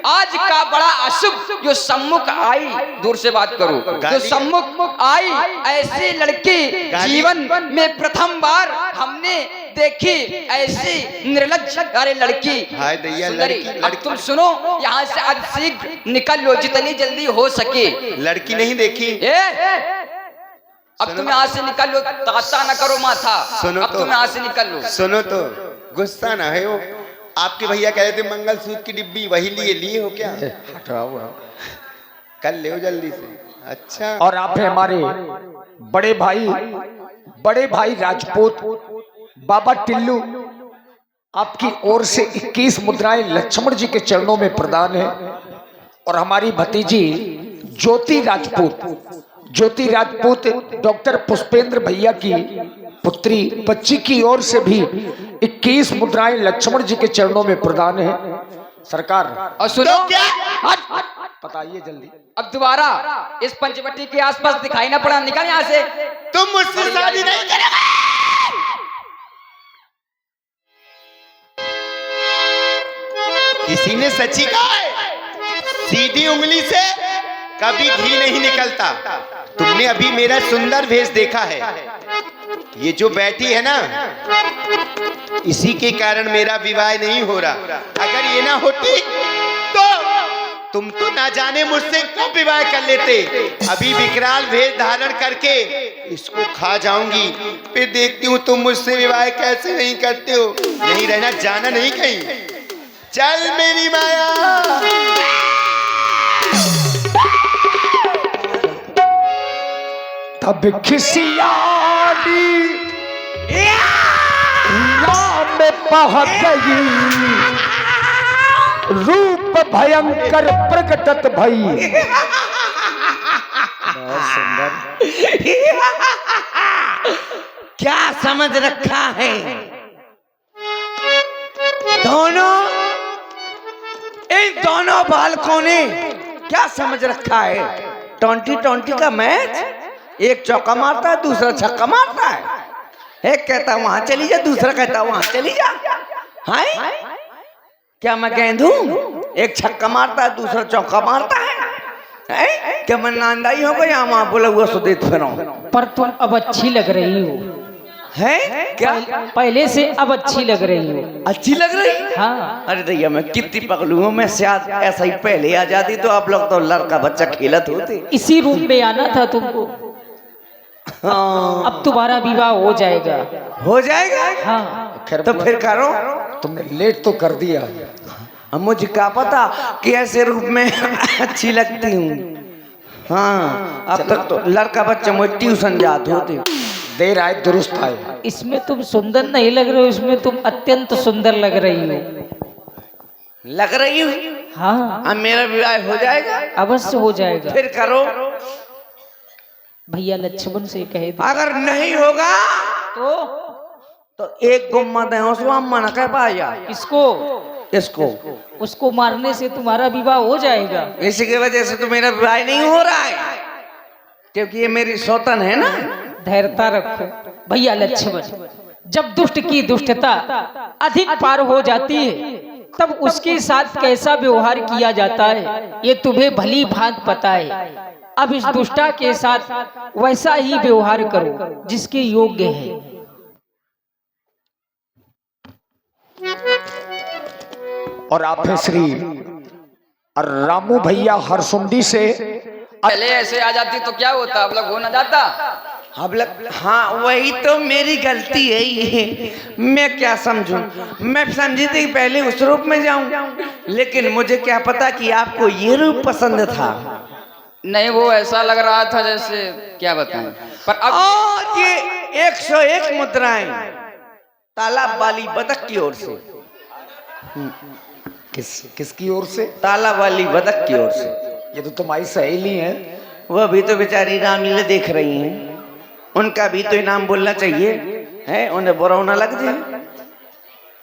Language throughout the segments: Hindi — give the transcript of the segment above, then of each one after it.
आज का बड़ा अशुभ जो सम्मुख आई, दूर से बात करो, जो सम्मुख आई ऐसी लड़की जीवन में प्रथम बार हमने देखी, ऐसी निर्लज्ज अरे लड़की। अब तुम सुनो, यहाँ से अब शीघ्र निकल लो जितनी जल्दी हो सके। लड़की नहीं देखी, अब तुम यहाँ से निकल लो, ताता न करो माथा। सुनो अब तुम यहाँ से निकल लो। सुनो तो, गुस्सा ना है। वो आपके भैया कह रहे थे मंगलसूत्र की डिब्बी, वही लिए हो क्या? कल ले जल्दी से। अच्छा, और आप है हमारे बड़े भाई राजपूत बाबा टिल्लू, आपकी ओर से 21 मुद्राएं लक्ष्मण जी के चरणों में प्रदान है। और हमारी भतीजी ज्योति राजपूत डॉक्टर पुष्पेंद्र भैया की पुत्री बच्ची की ओर से भी 21 मुद्राएं लक्ष्मण जी के चरणों में प्रदान है। सरकार और सुनो, बताइए जल्दी। अब दोबारा इस पंचवटी के आसपास दिखाई ना पड़ा, निकल यहाँ से। तुम मुझसे शादी नहीं करोगे। किसी ने सच्ची कहा है, सीधी उंगली से कभी घी नहीं निकलता। तुमने अभी मेरा सुंदर भेष देखा है, ये जो बैठी है ना, इसी के कारण मेरा विवाह नहीं हो रहा। अगर ये ना होती तो तुम तो ना जाने मुझसे कब विवाह कर लेते। अभी विकराल भेष धारण करके इसको खा जाऊंगी, फिर देखती हूँ तुम मुझसे विवाह कैसे नहीं करते हो। यहीं रहना, जाना नहीं कहीं। चल मेरी माया। तब खिसियाली नाम बह गई, रूप भयंकर प्रकटत भई। क्या समझ रखा है इन दोनों बालकों ने? क्या समझ रखा है? 20-20 का मैच, एक चौका मारता है, दूसरा छक्का मारता है। एक कहता वहां चली जा, दूसरा कहता वहां चली जा। हाय, क्या मैं गेंद हूं? एक छक्का मारता है, दूसरा चौका मारता है। क्या मैं नांदाई हो गया? वहां बोला हुआ सुदेत फिर। पर तुम अब अच्छी लग रही हो। है क्या? पहले से अब अच्छी लग रही हो। अच्छी लग रही? हाँ। अरे भैया मैं कितनी पगलू हूँ। मैं शायद ऐसा ही पहले आ जाती तो आप लोग तो लड़का बच्चा खेलत होते। इसी रूम में आना था तुमको। हाँ। अब तुम्हारा विवाह हो जाएगा। हो जाएगा? हाँ। तो फिर करो। तुमने लेट तो कर दिया। अब मुझे क्या पता कि ऐसे रूप में अच्छी लगती हूँ। हाँ, अब तक तो लड़का बच्चा मुझे ट्यूशन जाते होते। देर आए दुरुस्त आए। इसमें तुम सुंदर नहीं लग रहे हो, इसमें तुम अत्यंत सुंदर लग रही हो। लग रही हूँ? हाँ। अब मेरा विवाह हो जाएगा? अवश्य हो जाएगा। फिर करो। भैया लक्ष्मण से कहे दो। अगर नहीं होगा तो एक गुम्मा दे उसको मना कर पाया। किसको? इसको। उसको मारने से तुम्हारा विवाह हो जाएगा। इसी की वजह से तो मेरा विवाह नहीं हो रहा है, क्योंकि ये मेरी सौतन है ना। धैर्यता रखो भैया लक्ष्मण। जब दुष्ट की दुष्टता अधिक पार हो जाती है तब उसके साथ कैसा व्यवहार किया जाता है ये तुम्हें भली भांति पता है। अब इस दुष्टा के साथ वैसा ही व्यवहार करो जिसके योग्य है। और आप है श्री रामू भैया हरसुंडी से। पहले ऐसे आ जाती तो क्या होता, अब लोग हो ना जाता। अब लग, हाँ वही तो मेरी गलती है ये। मैं क्या समझूं? मैं समझी थी पहले उस रूप में जाऊं, लेकिन मुझे क्या पता कि आपको ये रूप पसंद था। नहीं, वो ऐसा लग रहा था जैसे क्या बताऊं। पर अब ये 101 मुद्राएं तालाब वाली बतख की ओर से। किसकी ओर से? तालाब वाली बतख की ओर से। ये तो तुम्हारी सहेली है। वह भी तो बेचारी रामलीला देख रही हैं, उनका भी तो इनाम बोलना चाहिए है। उन्हें बुरौना लग जाए।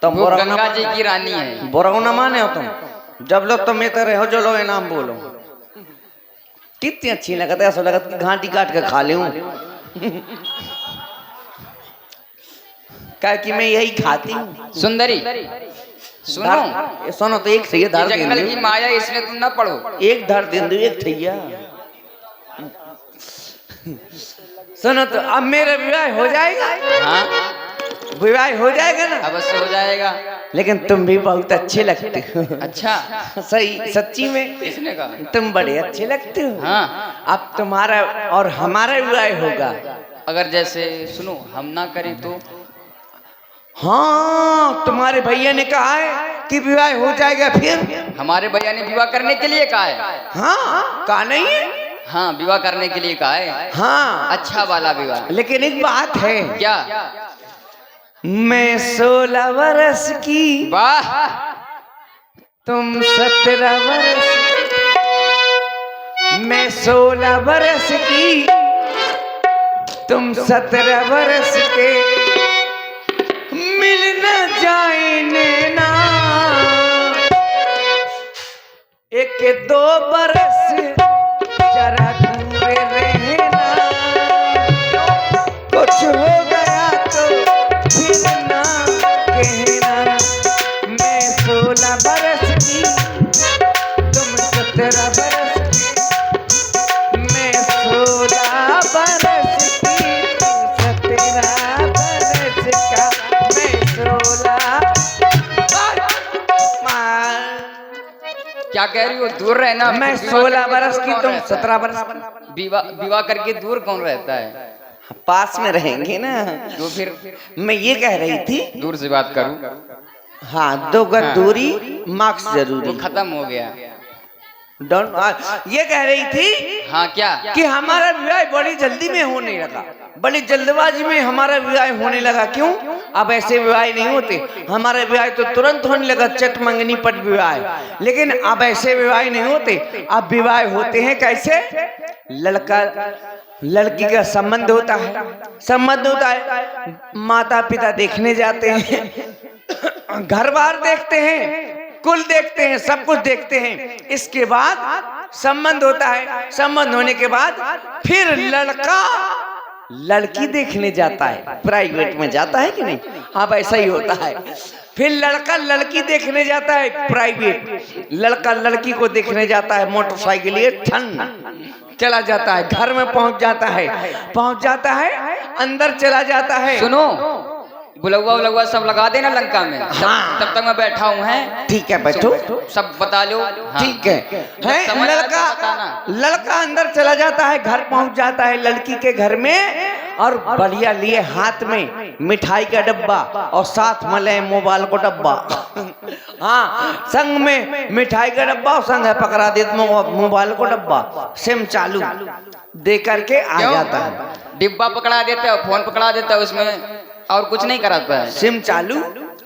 तुम गंगा जी की रानी है। बुरौना माने हो तुम? जब लोग तुम ये रहे हो जो लो इनाम बोलो। कितनी अच्छी लगता है, ऐसा लगता है घाटी काट के खा लूं। क्या कि मैं यही खाती हूँ। सुंदरी सुनो सुनो तो एक सही ये धर जंगल दे की माया इसमें तुम ना पढ़ो। एक धर दे एक थैया। सुनो तो अब मेरा विवाह हो जाएगा। हाँ विवाह हो जाएगा ना। अवश्य हो जाएगा। लेकिन तुम भी बहुत अच्छे लगते हो। अच्छा सही सच्ची में किसने कहा? तुम बड़े अच्छे लगते हो। हाँ अब तुम्हारा और हमारा विवाह होगा। अगर जैसे सुनो हम ना करें तो? हाँ तुम्हारे भैया ने कहा है कि विवाह हो जाएगा। फिर हमारे भैया ने विवाह करने के लिए कहा है। हाँ कहा नहीं है। हाँ विवाह करने के लिए कहा है। हाँ अच्छा वाला विवाह। लेकिन एक बात है। क्या? मैं 16 वर्ष की, वाह तुम 17 वर्ष। मैं 16 वर्ष की, तुम 17 वर्ष के, मिल न जाए नैना, एक 2 बरस जरा दूर रहना, कुछ हो गया तो फिर ना कहना। मैं 16 बरस की, तुम 17 बरस की, मैं 16 बरस की, तुम 17 बरस का, मैं 16। क्या कह रही हो? दूर रहना। मैं विवाह 16 करके बरस दूर की, कौन तुम रहता है? 17 बरस। विवाह करके दूर कौन रहता है? पास में रहेंगे ना। तो फिर मैं ये कह रही थी। दूर से बात करूं? हाँ 2 गज दूरी, मार्क्स वो जरूरी। खत्म हो गया। डोंट। ये कह रही थी हाँ क्या? कि हमारा विवाह बड़ी जल्दी में होने लगा, बड़ी जल्दबाजी में हमारा विवाह होने लगा। क्यों? अब ऐसे विवाह नहीं होते। हमारा विवाह तो तुरंत होने लगा, चट मंगनी पट विवाह। लेकिन अब ऐसे विवाह नहीं होते। अब विवाह होते हैं कैसे? लड़का लड़की का संबंध होता है, संबंध होता है, माता पिता देखने जाते हैं, घर बार देखते हैं, कुल देखते हैं, सब कुछ देखते हैं। इसके बाद संबंध होता है। संबंध होने के बाद फिर लड़का लड़की देखने जाता है, प्राइवेट में जाता है कि नहीं? हाँ ऐसा ही होता है। फिर लड़का लड़की देखने जाता है प्राइवेट, लड़का लड़की को देखने जाता है मोटरसाइकिल लिए ठन चला जाता है, घर में पहुंच जाता है, अंदर चला जाता है। सुनो बुलौवा सब लगा देना लंका में। हाँ। तब तक मैं बैठा हूँ। है ठीक है बैठो। सब बता लो। हाँ। ठीक है। समझ आया तो लड़का बताना। लड़का अंदर चला जाता है, घर पहुंच जाता है लड़की के घर में, और बढ़िया लिए हाथ में मिठाई का डब्बा और साथ में ले मोबाइल को डब्बा। हाँ संग में मिठाई का डब्बा और संग है पकड़ा दे मोबाइल को डब्बा, सिम चालू दे करके आ क्यों? जाता है। डिब्बा पकड़ा देते हो, फोन पकड़ा देता है, उसमें और कुछ नहीं कराता है। सिम चालू,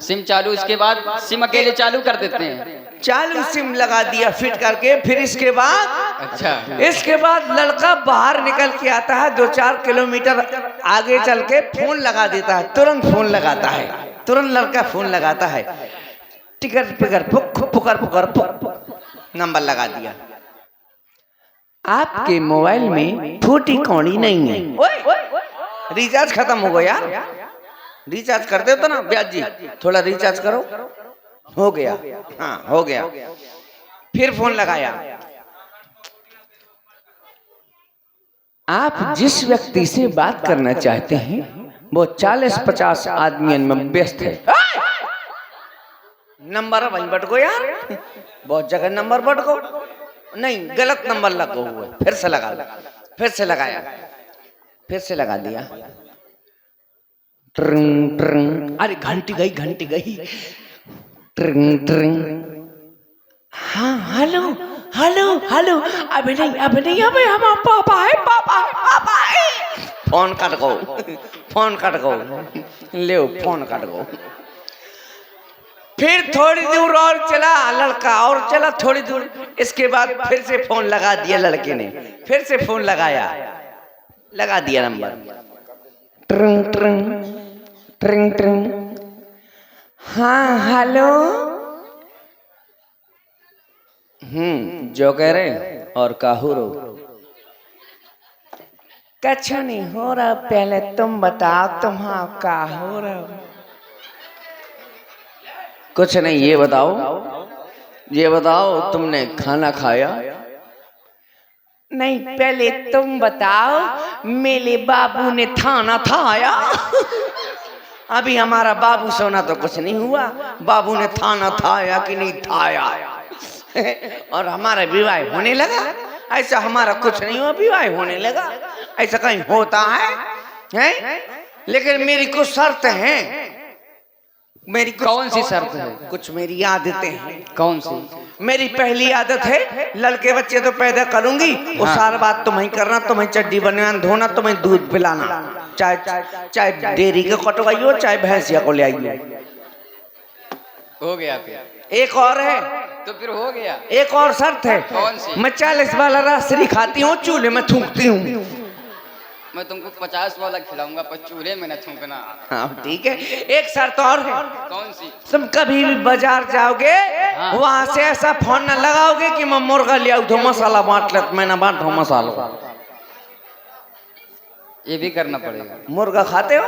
सिम चालू। इसके बाद सिम अकेले चालू कर देते हैं। चालू सिम लगा दिया फिट करके। फिर इसके बाद लड़का बाहर निकल के आता है, 2-4 किलोमीटर आगे चल के फोन लगा देता है, तुरंत फोन लगाता है, तुरंत लड़का फोन लगाता है, टिकर पिकर पुकर पुक नंबर लगा दिया। आपके मोबाइल में फूटी कौड़ी नहीं है, रिचार्ज खत्म हो गया यार, रिचार्ज कर दे तो ना ब्याज जी, थोड़ा रिचार्ज करो। हो गया, हाँ हो गया। फिर फोन लगाया। आप जिस व्यक्ति से बात करना चाहते हैं वो 40-50 आदमियों में व्यस्त है। नंबर वहीं बटको यार, बहुत जगह नंबर बटको, नहीं गलत नंबर लगो हुआ। फिर से लगा, फिर से लगाया, फिर से लगा दिया। ट्रिंग ट्रिंग, अरे घंटी गई। ट्रिंग ट्रिंग, हाँ हेलो, अभी नहीं, अभी हम पापा है। फोन काट गो, ले फोन काट गो। फिर थोड़ी दूर और चला लड़का, और चला थोड़ी दूर। इसके बाद फिर से फोन लगा दिया लड़के ने, फिर से फोन लगा दिया नंबर। ट्रिंग ट्रिंग, हाँ हेलो। जो कह रहे और काहू रो, कछ नहीं हो रहा, पहले तुम बताओ तुम्हारा का हो रहा। कुछ नहीं, ये बताओ तुमने खाना खाया? नहीं, पहले तुम बताओ, मेरे बाबू ने थाना थाया। अभी हमारा बाबू सोना तो कुछ नहीं हुआ, बाबू ने थाना थाया कि नहीं थाया। और हमारा विवाह होने लगा। ऐसा हमारा कुछ नहीं हुआ, विवाह होने लगा। ऐसा कहीं होता है? लेकिन मेरी कुछ शर्त है। मेरी कौन सी शर्त है? कुछ मेरी आदतें हैं। कौन सी? मेरी पहली आदत है, लड़के बच्चे तो पैदा करूंगी, वो सारा बात तुम्हें करना, तुम्हें चड्डी बनवाना, धोना, तुम्हें दूध पिलाना, चाहे डेयरी के कटवाई हो, चाहे भैंसिया को ले आई हो गया फिर। एक और है। तो फिर हो गया। एक और शर्त है। कौन सी? मैं 40 वाला रासरी खाती हूँ, चूल्हे में थूकती हूँ। मैं तुमको 50 वाला खिलाऊंगा, पर चूल्हे में न थूकना। हाँ ठीक है। एक शर्त और है। कौन सी? तुम कभी भी बाजार जाओगे, वहां से ऐसा फोन न लगाओगे कि मैं मुर्गा ले आऊं तो मसाला बांट ले, मैं ना बांटू मसाला। ये भी करना पड़ेगा। मुर्गा खाते हो?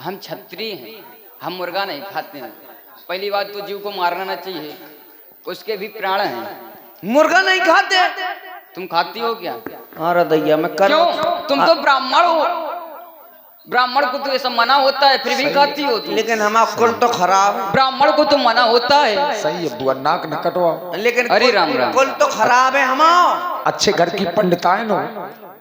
हम क्षत्रिय हैं, हम मुर्गा नहीं खाते हैं। पहली बात तो जीव को मारना ना चाहिए, उसके भी प्राण हैं। मुर्गा नहीं खाते? तुम खाती हो क्या? अरे दैया मैं कर। क्यों? तुम तो ब्राह्मण हो, ब्राह्मण को तो ये सब मना होता है, फिर भी खाती हो तुम। लेकिन हमारा कुल तो खराब है। ब्राह्मण को तो मना होता है। सही है बुआ, नाक न कटवाओ। लेकिन अरे राम राम। कुल तो खराब है हमारा। अच्छे घर की पंडिताएं नो।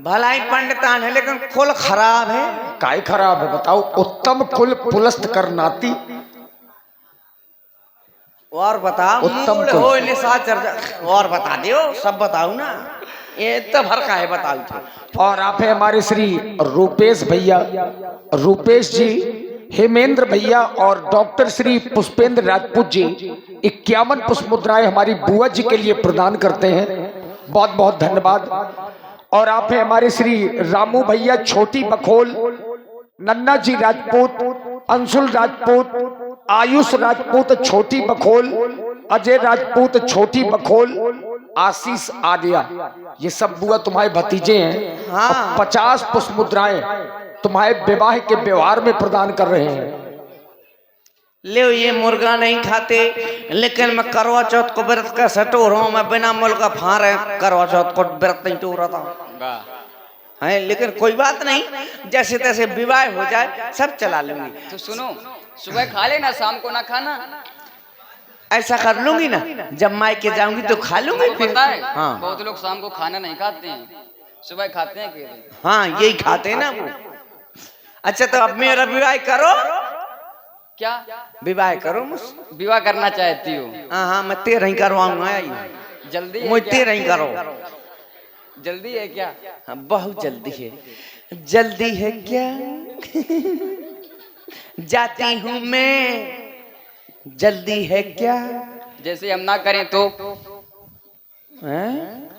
भलाई पंडितान है, लेकिन कुल खराब है। काय खराब है बताओ? उत्तम कुल पुलस्त कर नाती। और बताओ। उत्तम मूड कुल। हो निशा चर्चा। और बता दियो, सब बताओ ना, ये तो भर का है, बताओ तो। और आप है हमारे श्री रूपेश भैया, रूपेश जी, हेमेंद्र भैया और डॉक्टर श्री पुष्पेंद्र राजपूत जी 51 पुष्प मुद्राएं हमारी बुआ जी के लिए प्रदान करते हैं। बहुत बहुत धन्यवाद। और आप है हमारे श्री रामू भैया, छोटी बखोल, नन्ना जी राजपूत, अंशुल राजपूत, आयुष राजपूत, छोटी बखोल, अजय राजपूत, छोटी बखोल, आशीष आर्या, ये सब बुआ तुम्हारे भतीजे हैं। हाँ। 50 पुष्प मुद्राएं तुम्हारे विवाह के व्यवहार में प्रदान कर रहे हैं। ले ये मुर्गा नहीं खाते, लेकिन मैं करवा चौथ को व्रत का सटो रहा हूँ। मैं बिना मुर्गा फारे करवा चौथ को व्रत नहीं टो रहा था है। लेकिन कोई बात नहीं, जैसे तैसे विवाह हो जाए सब चला लूंगी। तो सुनो, सुबह खा लेना, शाम को ना खाना। ऐसा कर लूंगी ना, जब मायके जाऊंगी तो खा लूंगी फिर। पता है, हाँ बहुत लोग शाम को खाना नहीं खाते हैं, सुबह खाते हैं केवल। हाँ यही खाते हैं ना वो। अच्छा तो अब मेरा विवाह करो। क्या विवाह करो मुझसे। विवाह करना चाहती हो? हाँ हाँ मैं 13 ही करवाऊंगा। जल्दी है मुझे क्या? 13 ही करो। जल्दी है क्या? हाँ, बहुत जल्दी है। जल्दी है क्या? जाती हूँ मैं, जल्दी है क्या? जैसे हम ना करें तो? हैं?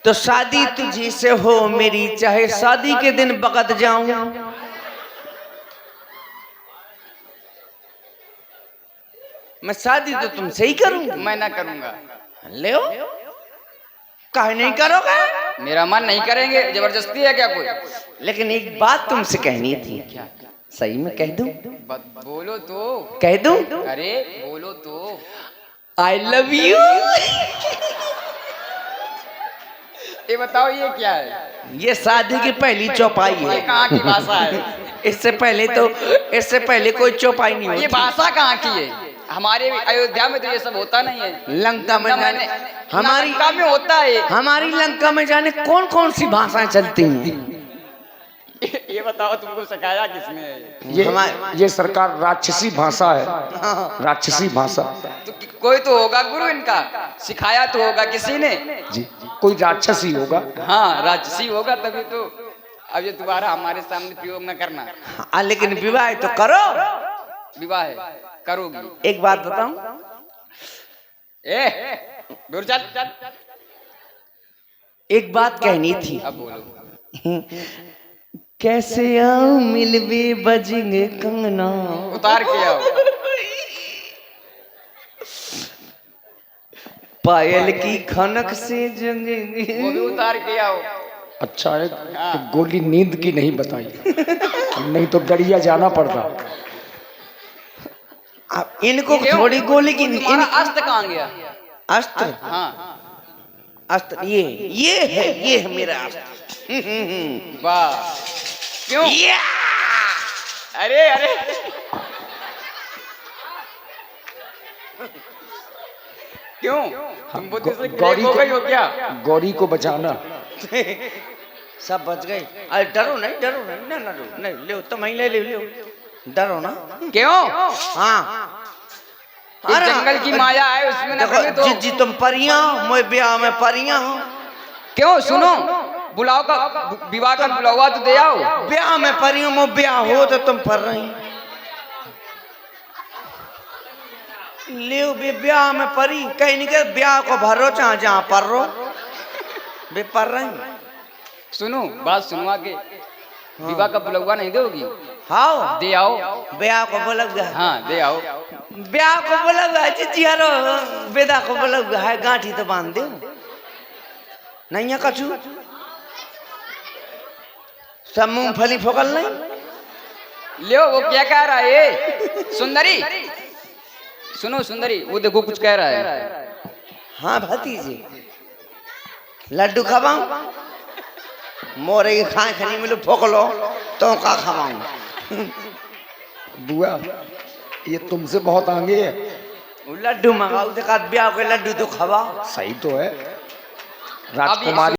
तो शादी तुझी से हो मेरी, चाहे शादी के दिन बगत जाऊं। मैं शादी तो तुमसे ही करूंगा। मैं ना करूंगा। ले काहे नहीं करोगे? मेरा मन नहीं करेंगे, जबरदस्ती है क्या कोई? लेकिन एक बात तुमसे कहनी थी। क्या? सही में कह दूं? बोलो तो। कह दूं? अरे बोलो तो। I love you. ये बताओ ये क्या है? ये शादी की पहली चौपाई ये है। कहाँ की भाषा है? इससे पहले कोई चौपाई नहीं होती। ये भाषा कहाँ की है? हमारे अयोध्या में तो ये सब होता नहीं है। लंका में जाने हमारी लंका में होता है। हमारी लंका में जाने कौन कौन सी भाषाएं चलती हैं? ये बताओ तुमको सिखाया किसने है? ये सरकार राक्षसी भाषा है, राक्षसी भाषा। तो कोई तो होगा गुरु इनका, सिखाया तो होगा किसी ने। जी कोई राक्षसी होगा। हाँ राक्षसी होगा तभी तो। अब ये दोबारा हमारे सामने प्रयोग न करना। लेकिन विवाह तो करो। विवाह करोगी? एक बात बताऊं? दूर चल। एक बात कहनी थी। अब बोलो। कैसे आऊं मिलवे बजेंगे कंगना। उतार के आओ। पायल की खनक से जंगेंगे। वो भी उतार के आओ। अच्छा है कि गोली नींद की नहीं बताई, नहीं तो डरिया जाना पड़ता। अब इनको क्यों? थोड़ी गोली की तुम्हारा अस्त्र कहाँ गया? अस्त्र हाँ अस्त्र ये है मेरा अस्त्र। वाह। क्यों? अरे अरे क्यों? तुम बुद्धि से गौरी क्लैप हो गई हो क्या? गौरी को बचाना। सब बच गए। अरे डरो नहीं ना डरो नहीं, ले तुम ही ले लो, डरो ना। क्यों? हाँ इस जंगल की माया है, उसमें ना देखो बने तो। जी तुम परियां हो, मैं ब्याह में परियां हूँ। क्यों? सुनो, बुलाओ का विवाह का बुलावा तो दे आओ। ब्याह में परियों में ब्याह हो तो तुम पर रही ले बे ब्याह में परी कहीं नहीं के ब्याह को भरो चाहे जहाँ पर रो बे पर रही। सुनो, बात सुनो आगे। विवाह का बुलावा नहीं दोगी? हाँ दे आओ। ब्याह को बोला गया। हाँ दे आओ। ब्याह को बोला गया चिचियारो, बेदा को बोला गया है, गांठी तो बांध दे नहीं है कछु। सब मूंगफली फोकल नहीं। लियो, वो क्या कह रहा है ये? सुंदरी सुनो, सुंदरी वो देखो कुछ कह रहा है। हाँ भतीजी लड्डू खवाऊं, मोरे की खाए खनी मिलो फोक लो तो का खवाऊं। बुआ ये तुमसे बहुत आगे है। वो लड्डू मंगाओ, देखा ब्याह के लड्डू तो खवा। सही तो है राजकुमारी।